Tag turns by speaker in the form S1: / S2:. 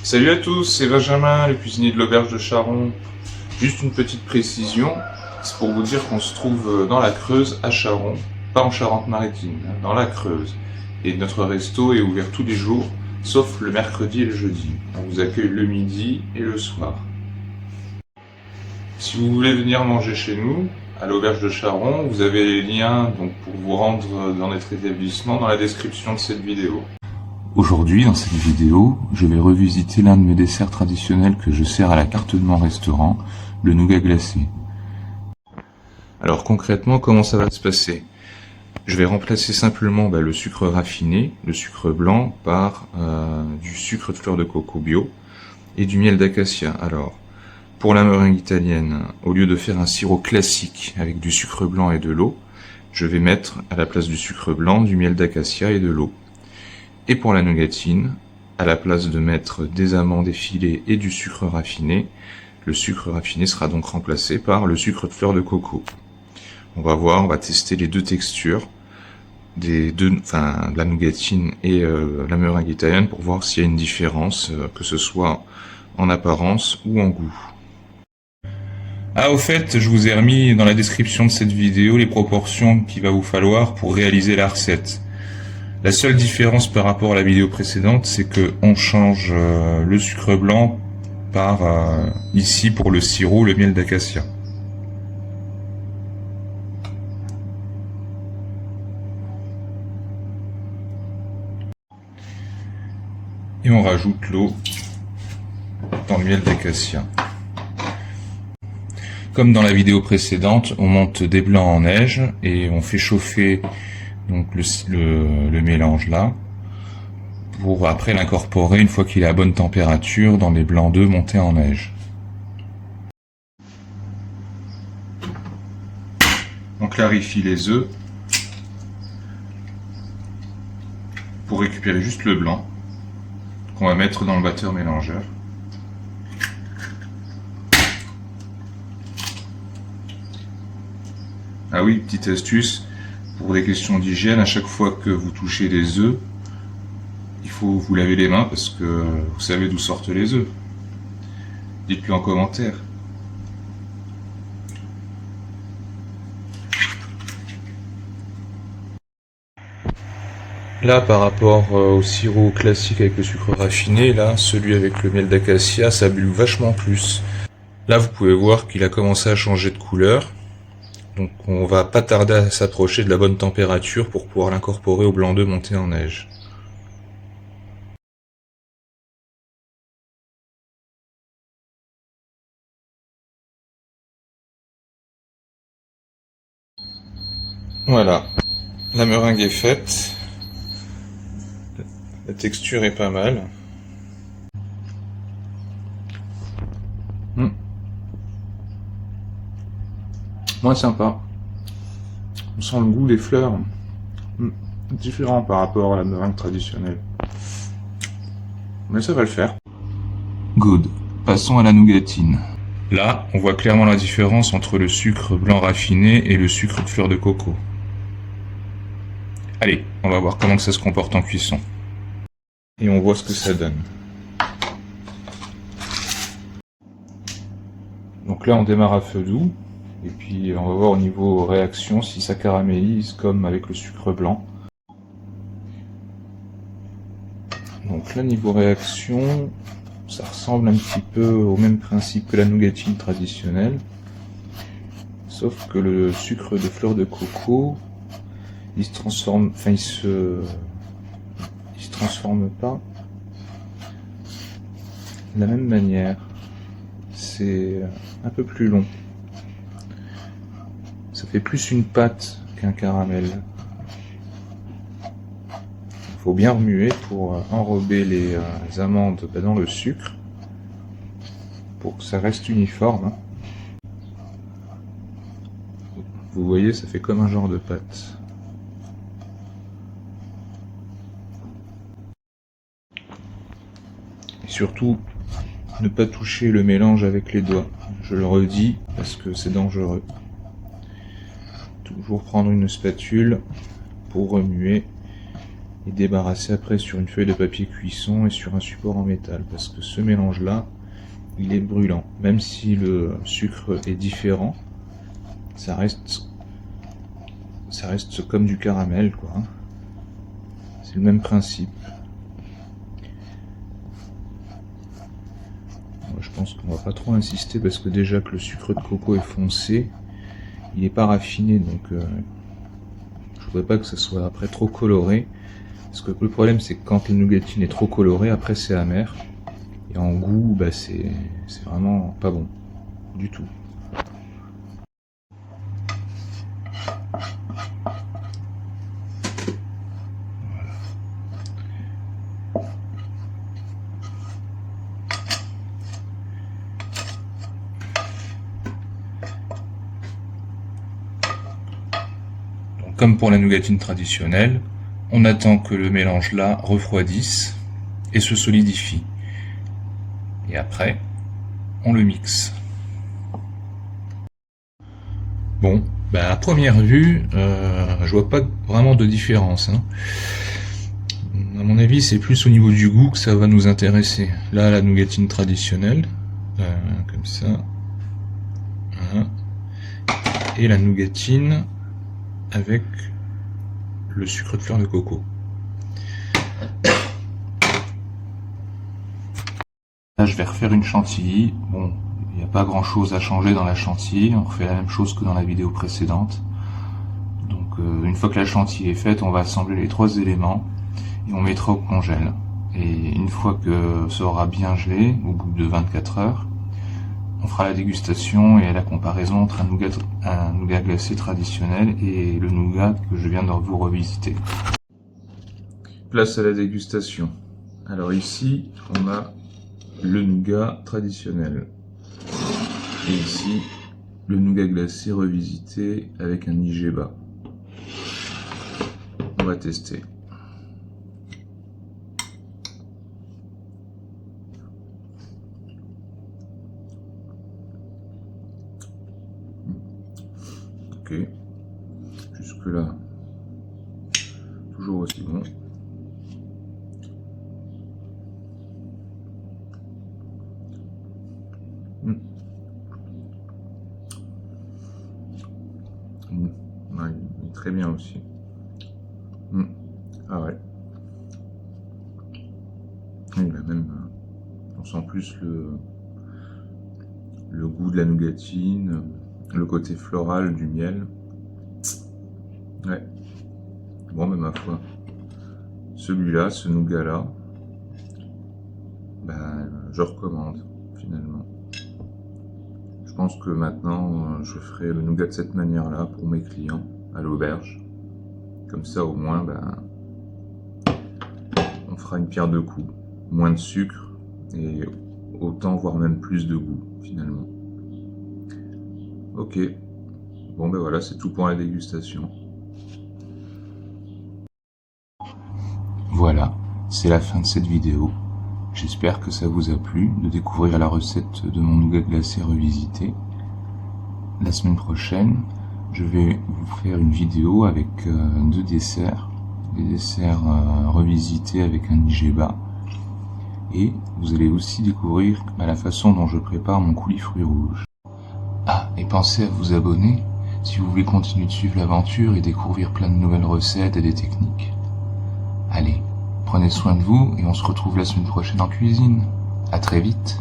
S1: Salut à tous, c'est Benjamin, le cuisinier de l'auberge de Charon. Juste une petite précision, c'est pour vous dire qu'on se trouve dans la Creuse à Charon, pas en Charente-Maritime, dans la Creuse. Et notre resto est ouvert tous les jours, sauf le mercredi et le jeudi. On vous accueille le midi et le soir. Si vous voulez venir manger chez nous, à l'auberge de Charon, vous avez les liens pour vous rendre dans notre établissement dans la description de cette vidéo. Aujourd'hui, dans cette vidéo, je vais revisiter l'un de mes desserts traditionnels que je sers à la carte de mon restaurant, le nougat glacé. Alors concrètement, comment ça va se passer? Je vais remplacer simplement le sucre raffiné, le sucre blanc, par du sucre de fleur de coco bio et du miel d'acacia. Alors, pour la meringue italienne, au lieu de faire un sirop classique avec du sucre blanc et de l'eau, je vais mettre à la place du sucre blanc du miel d'acacia et de l'eau. Et pour la nougatine, à la place de mettre des amandes effilées et du sucre raffiné, le sucre raffiné sera donc remplacé par le sucre de fleur de coco. On va voir, on va tester les deux textures, de la nougatine et la meringue italienne pour voir s'il y a une différence, que ce soit en apparence ou en goût. Ah, au fait, je vous ai remis dans la description de cette vidéo les proportions qu'il va vous falloir pour réaliser la recette. La seule différence par rapport à la vidéo précédente, c'est que on change le sucre blanc par, ici pour le sirop, le miel d'acacia. Et on rajoute l'eau dans le miel d'acacia. Comme dans la vidéo précédente, on monte des blancs en neige et on fait chauffer donc le mélange là, pour après l'incorporer une fois qu'il est à bonne température dans les blancs d'œufs montés en neige. On clarifie les œufs pour récupérer juste le blanc qu'on va mettre dans le batteur mélangeur. Ah oui, petite astuce, pour des questions d'hygiène, à chaque fois que vous touchez les œufs, il faut vous laver les mains parce que vous savez d'où sortent les œufs. Dites-le en commentaire. Là, par rapport au sirop classique avec le sucre raffiné, là, celui avec le miel d'acacia, ça bulle vachement plus. Là, vous pouvez voir qu'il a commencé à changer de couleur. Donc on va pas tarder à s'approcher de la bonne température pour pouvoir l'incorporer au blanc d'œuf monté en neige. Voilà, la meringue est faite. La texture est pas mal. Moins sympa. On sent le goût des fleurs. Différent par rapport à la meringue traditionnelle. Mais ça va le faire. Good. Passons à la nougatine. Là, on voit clairement la différence entre le sucre blanc raffiné et le sucre de fleur de coco. Allez, on va voir comment ça se comporte en cuisson. Et on voit ce que ça donne. Donc là, on démarre à feu doux. Et puis on va voir au niveau réaction si ça caramélise comme avec le sucre blanc. Donc là, niveau réaction, ça ressemble un petit peu au même principe que la nougatine traditionnelle. Sauf que le sucre de fleur de coco, il se transforme, il se transforme pas de la même manière. C'est un peu plus long. Ça fait plus une pâte qu'un caramel. Il faut bien remuer pour enrober les amandes dans le sucre pour que ça reste uniforme. Vous voyez, ça fait comme un genre de pâte. Et surtout, ne pas toucher le mélange avec les doigts. Je le redis parce que c'est dangereux. Toujours prendre une spatule pour remuer et débarrasser après sur une feuille de papier cuisson et sur un support en métal, parce que ce mélange-là, il est brûlant. Même si le sucre est différent, ça reste comme du caramel, quoi. C'est le même principe. Moi, je pense qu'on va pas trop insister parce que déjà que le sucre de coco est foncé, il est pas raffiné, donc je voudrais pas que ça soit après trop coloré. Parce que le problème, c'est que quand la nougatine est trop colorée, après c'est amer. Et en goût, bah, c'est vraiment pas bon du tout. Donc, comme pour la nougatine traditionnelle, on attend que le mélange là refroidisse et se solidifie. Et après, on le mixe. Bon, bah à première vue, je vois pas vraiment de différence. À mon avis, c'est plus au niveau du goût que ça va nous intéresser. Là, la nougatine traditionnelle, comme ça, voilà. Et la nougatine avec le sucre de fleur de coco. Là, je vais refaire une chantilly. Bon, il n'y a pas grand chose à changer dans la chantilly. On refait la même chose que dans la vidéo précédente. Donc, une fois que la chantilly est faite, on va assembler les 3 éléments et on mettra au congèle. Et une fois que ça aura bien gelé, au bout de 24 heures, on fera la dégustation et la comparaison entre un nougat glacé traditionnel et le nougat que je viens de vous revisiter. Place à la dégustation. Alors ici, on a le nougat traditionnel. Et ici, le nougat glacé revisité avec un IGBA. On va tester. Ok, jusque là, toujours aussi bon. Ouais, il est très bien aussi. Ah ouais. Il a même, on sent plus le goût de la nougatine, le côté floral du miel. Ouais. Bon, mais ma foi, celui-là, ce nougat-là, ben, je recommande finalement. Je pense que maintenant, je ferai le nougat de cette manière-là pour mes clients à l'auberge. Comme ça, au moins, ben, on fera une pierre deux coups. Moins de sucre et autant, voire même plus de goût finalement. Ok. Bon, ben voilà, c'est tout pour la dégustation. Voilà, c'est la fin de cette vidéo. J'espère que ça vous a plu de découvrir la recette de mon nougat glacé revisité. La semaine prochaine, je vais vous faire une vidéo avec 2 desserts. Des desserts revisités avec un IGBA. Et vous allez aussi découvrir la façon dont je prépare mon coulis fruits rouges. Ah, et pensez à vous abonner si vous voulez continuer de suivre l'aventure et découvrir plein de nouvelles recettes et des techniques. Allez, prenez soin de vous et on se retrouve la semaine prochaine en cuisine. À très vite.